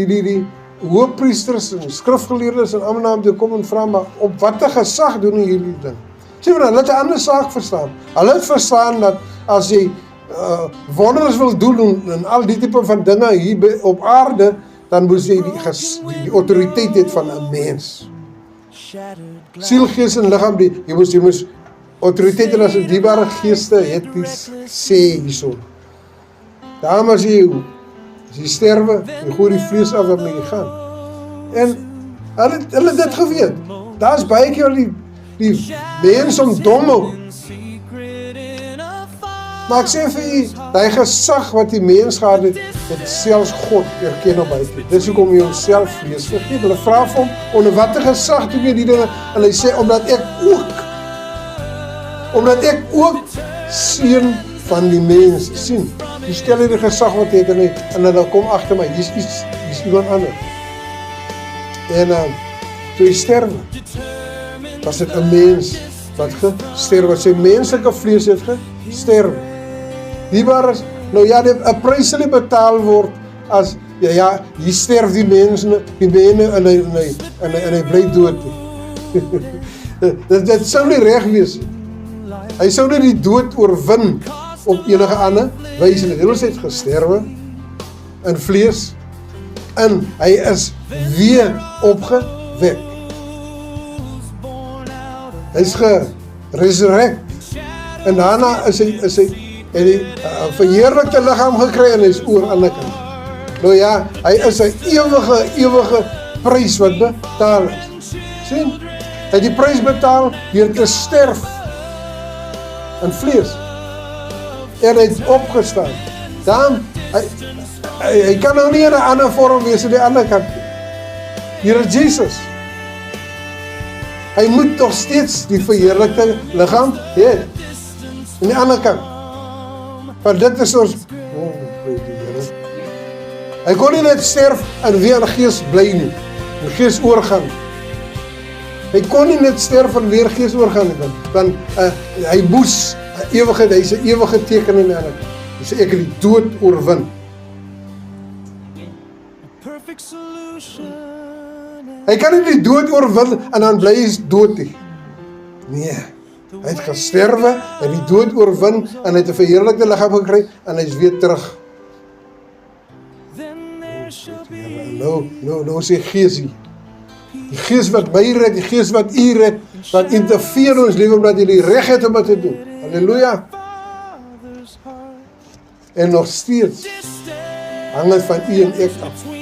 die hoëpriesters en skrifgeleerdes en almal na hom toe kom en vra, maar op watter gesag doen hierdie ding? Sê maar, hulle het 'n ander saak verstaan. Hulle het verstaan dat as jy wonders wil doen en al die tipe van dinge hier op aarde, dan moet jy die autoriteit het van 'n mens. Siel, gees en liggaam, jy moes autoriteit en as 'n dierbare geeste het iets sê hierso. Daarom as jy sterwe, jy gooi die vlees af waarmee jy gaan. En hulle het dit geweet. Daar's baie keer die mens om dom ook. Maar ek sê vir jy, die gesag wat die mens gehad het, het selfs God erken op buite. Dis hoekom jy homself vlees vergeet. Hulle vra vir hom, onder watter gesag doen jy die dinge? En hy sê, omdat ek ook seun van die mens sien. Jy stel hier die gesag wat het en hulle kom agter my, hier is iemand anders. En toe hy sterwe, was dit 'n mens wat gesterwe, wat sy menslike vlees het gesterwe. Diebaar is, nou ja, 'n prys sal nie betaal word as, ja, hier sterf die mens en hy bly dood. Dit sou nie reg wees. Hy sou nie die dood oorwin op enige ander wyse nie. Hy het gesterwe in vlees en hy is weer opgewek. Hy is geresurrect en daarna is hy die verheerlikte liggaam gekry en hy is oor aan die kant. Nou ja, hy is 'n ewige prys wat betaal is. Sien? Hy het die prys betaal deur te sterf in vlees. En hy het opgestaan. Dan, hy kan nou nie in 'n ander vorm wees aan die ander kant. Here Jesus. Hy moet toch steeds die verheerlikte liggaam hê. Aan die ander kant. Want dit is ons, hy kon nie net sterf en weer in gees bly nie. In gees oorgaan. Hy kon nie net sterf en weer gees oorgaan nie. Want hy moes ewigheid, hy is 'n ewige teken in die ander. Hy sê ek het die dood oorwin. Hy kan nie die dood oorwin en dan bly hy dood nie. Nee, hy het gesterwe, hy het die dood oorwin en hy het 'n verheerlikte liggaam gekry en hy is weer terug. Nou is die gees hier. Die gees wat my red, die gees wat u red, wat interveer in ons lewe omdat jy die reg het om dit te doen. Halleluja. En nog steeds hang het van u en ek af.